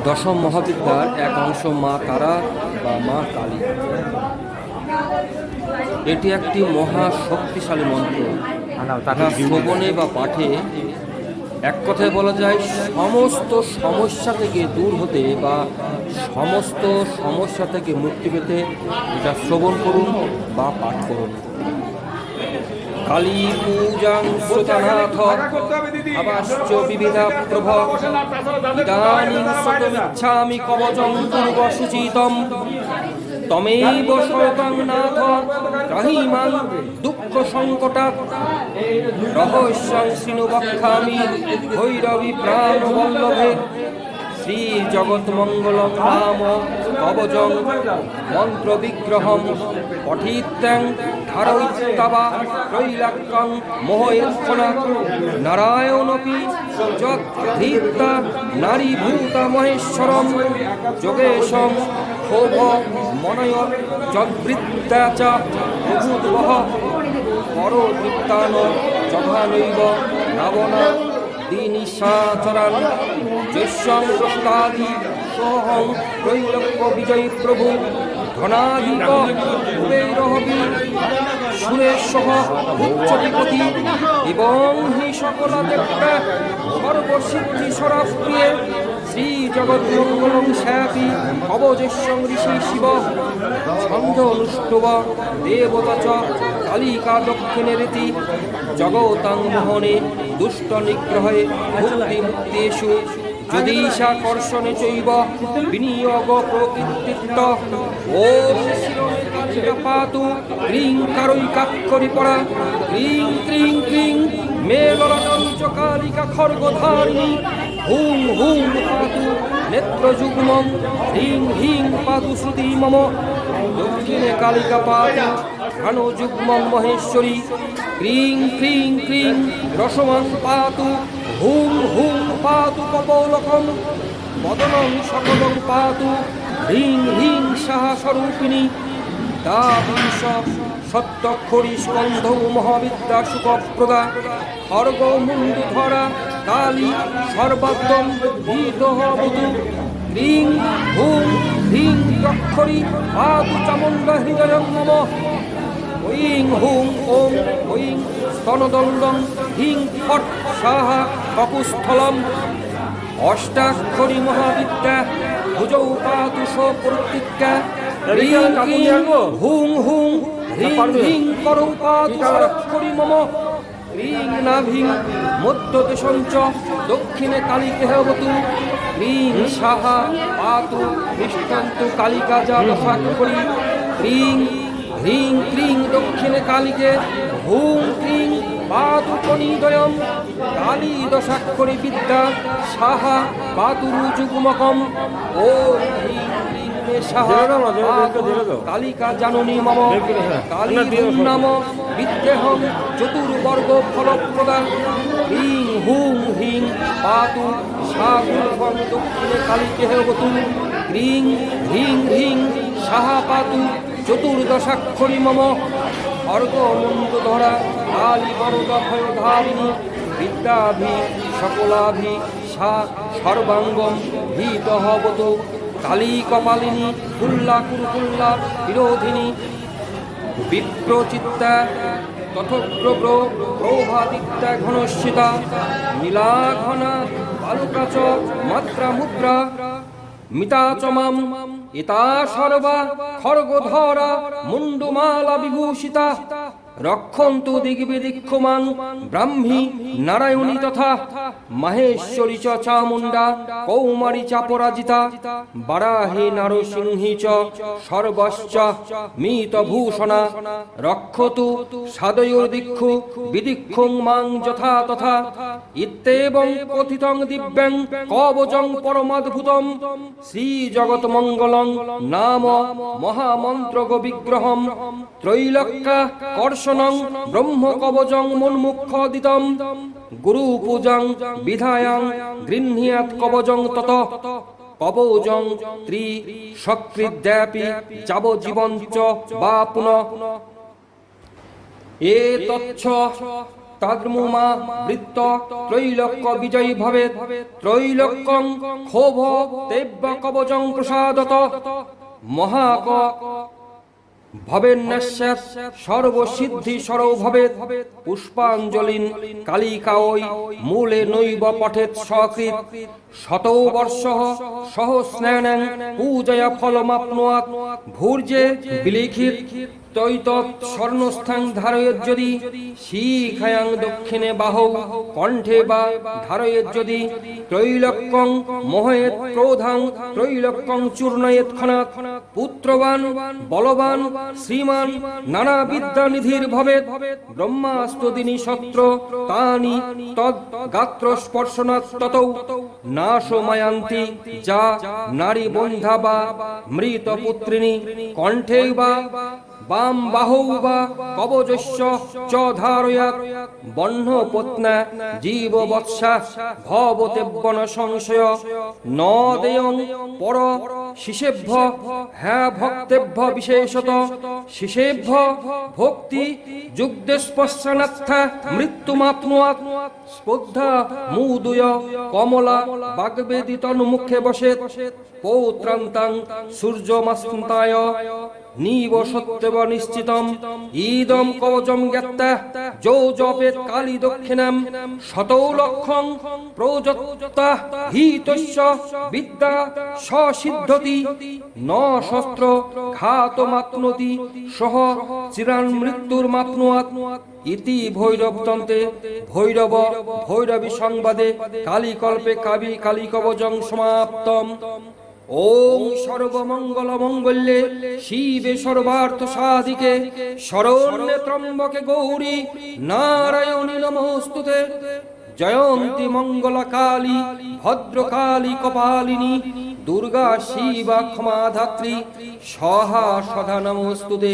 দশম মহাবিদ্যার এক অংশ মা তারা বা মা কালী। এটি একটি মহা শক্তিশালী মন্ত্র। তারা শ্রবণে বা পাঠে এক কথায় বলা যায় সমস্ত সমস্যা থেকে দূর হতে বা সমস্ত সমস্যা থেকে মুক্তি পেতে এটা শ্রবণ করুন বা পাঠ করুন। কালী পূজাং শ্রোতানাথ আবাশ্চ বিবিধা প্রভ ইদানীং শতমিচ্ছামি কবচং পূর্ব শুচিতম তমেব শরতং নাথ ত্রাহিমাং দুঃখ সংকটাৎ রহস্যং শৃণু বক্ষ্যামি ভৈরবী প্রাণবল্লভে শ্রী জগৎমঙ্গলং নাম কবচং মন্ত্র বিগ্রহম পঠিত্যং ধারয়িত্বা ত্রৈলাক্যং মোহয়েৎসনা নারায়ণপি যদ্ধৃত্তা নারীভূতা মহেশ্বরম যোগেশং ক্ষোভ মনয় যদ্বৃত্তা চ প্রভূতবহ পরদৃত্তান জঘানৈব রাবণা দিনিশাচরান যস্যং প্রস্তাদি সোহং ত্রৈলোক্য বিজয়ী প্রভু ধনাধিপ কুবেরহবি সুরেশ্বহ উচ্চতিপতি এবং হি সকলা দেবতা সর্বসিদ্ধি সরাপ্রিয়ে শ্রী জগৎমঙ্গলং স্যাপি অবজস্যং ঋষি শিব ছন্দ অনুষ্ঠব দেবতা চ কালিকা দক্ষিণেরিতি জগতাং মোহনে দুষ্ট নিগ্রহে মুক্তি মুক্তেষু যদীশা কর্ষণে চৈব বিনিয়োগ প্রকৃতিত্ব ওম শিরোনে কালিকা পাতু ক্রিং কারৈকাক্ষরি পরা ক্রিং ক্রিং ক্রিং মেলনঞ্চ কালিকা খর্গধারিণী হুং হুং পাতু নেত্রযুগ্মং হ্রিং হ্রিং পাতু শ্রুতি মম দক্ষিণে কালিকা পাতু ঘনযুগ্মং মহেশ্বরী ক্রিং ক্রিং ক্রিং রসমং পাতু হুং হুং পাতু কপোলকং বদনং সকলং পাতু হ্রিং হ্রিং সাহা স্বরূপিণী দাবিংশ সত্যক্ষরী স্কন্ধৌ মহাবিদ্যা সুখপ্রদা খর্গ মুণ্ডুধরা কালী সর্বাত্ম ভীতহবতু ক্রিং হুং হ্রিং অক্ষরী পাতু চামুণ্ডা হৃদয়ং মম ঐং হুং ওং ঐং স্তনদণ্ডং হিং ফট সাহা কপুস্থলম অষ্টাক্ষরী মহাবিদ্যা ভুজৌ পাতু সপ্রতিজ্ঞা হুং হুং হ্রিং হ্রিং করৌ পাতু ষড়ক্ষরী মম ক্রিং নাভিং মধ্যদেশঞ্চ দক্ষিণে কালিকেহবতু ক্রিং সাহা পাতু নিষ্ঠান্তু কালিকা যা দশাক্ষরী ক্রিং হ্রিং ক্রিং দক্ষিণে কালিকে হুং ক্রিং পাতু কনিদয়ম কালী দশাক্ষরী বিদ্যা সাহা পাতুরু যুগ্মকম ও হ্রিং ক্রিং মে সাহা কালিকা জাননী মম কালী নাম বিদ্যেহং চতুর্বর্গ ফলপ্রদা হ্রিং হুং হ্রিং পাতু সাগুফং দক্ষিণে কালিকেহবতু ক্রিং হ্রিং হ্রিং সাহা পাতু চতুর্দশাক্ষরী মম অর্ঘমুণ্ডধরা কালী বরদভয়ধারিণী বিদ্যাভি সকলাভি সা সর্বাঙ্গম ভীতহবতু কালী কপালিনী কুল্লা কুরুকুল্লা বিরোধিনী বিপ্রচিত্তা তথোগ্র প্রভাদিত্যা ঘনস্মিতা নীলাঘনা বালুকা চ মাত্রা মুদ্রা মিতাচমাম ইতা সর্বা খর্গধরা মুন্ডমালা বিভূষিতা রক্ষন্তু দিগ্বিদিক্ষমাং ব্রাহ্মী নারায়ণী তথা মাহেশ্বরী চ চামুণ্ডা কৌমারী চাপরাজিতা বারাহী নরসিংহী চ সর্বশ্চ মিতভূষণা রক্ষতু সাদয়োর্দিক্ষু বিদিক্ষুং মাং যথা তথা ইত্যেবং কথিতং দিব্যাং কবচং পরমাদ্ভুতম শ্রী জগৎমঙ্গলং নাম মহামন্ত্রগ বিগ্রহম ত্রৈলোক্যা কর্ষণং ব্রহ্মকবচং মন্মুক্ষদিতম গুরু পূজাং বিধায়াং গৃহ্ণীয়াৎ কবচং তত কবচং ত্রি সক্রিদ্যাপি যাবজীবঞ্চ বা পুনঃ এতচ্ছ তাদ্রুমা বৃত্ত ত্রৈলোক্য বিজয়ী ভবেৎ ত্রৈলোক্যং ক্ষোভ তেব্য কবচং প্রসাদত মহাক ভবেন্যাস্যাৎ সর্বসিদ্ধি সরৌ ভবেৎ পুষ্পাঞ্জলিন কালিকাঐ মূলে নৈব পঠেৎ সকৃৎ শতৌ বর্ষঃ সহস্রাণং পূজয়া ফলমাপ্নুয়াৎ ভূর্জে বিলিখিত তৈতৎ স্বর্ণস্থাং ধারয়েজ্জদি শিখায়াং দক্ষিণে বাহৌ কণ্ঠে বা ধারয়েজ্জদি ত্রৈলোক্যং মোহয়েৎ ক্রোধাং ত্রৈলোক্যং চূর্ণয়েৎ খনাৎ পুত্রবান বলবান শ্রীমান নানা বিদ্যা নিধির ভবেৎ ব্রহ্মাস্ত্রদিনী শস্ত্র তানি তদ গাত্র স্পর্শনাৎ ততৌ নাশমায়ান্তি যা নারী বন্ধা বা মৃত পুত্রিণী কণ্ঠে বা বাম বাহৌ বা কবচস্য চ ধারয়াৎ বহ্ন পত্না জীব বৎসা ভবতেব্বন সংশয় ন দেয়ং পর শিশেভ্য হ্যা ভক্তেভ্য বিশেষত শিশেভ্য ভক্তি যুগদেশপশ্চানাত্থা মৃত্যুমাপ্নুয়াৎ স্পর্ধা মুদুয় কমলা বাগবেদি তন্মুখে বসেৎ পৌত্রান্তাং সূর্যমাস্তায় নীব সত্যব নিশ্চিতম ঈদম কবচম জ্ঞাত্তা যো জপেত কালী দক্ষিণাম শতৌ লক্ষং প্রযত্তা হিতস্য বিদ্যা সসিদ্ধতি ন শস্ত্র ঘাতমাপ্নোতি সহ চিরান মৃত্যুর্মাপ্নুয়াৎ ইতি ভৈরবতন্ত্রে ভৈরব ভৈরবী সংবাদে কালীকল্পে কাবি কালীকবচং সমাপ্তম। ওং সর্বমঙ্গল মঙ্গল্যে শিবে সর্বার্থ সাধিকে শরণ্যে ত্রম্বকে গৌরী নারায়ণী নমস্তুতে। জয়ন্তী মঙ্গলা কালী ভদ্রকালী কপালিনী দুর্গা শিবা ক্ষমা ধাত্রী সহা সদা নমস্তুতে।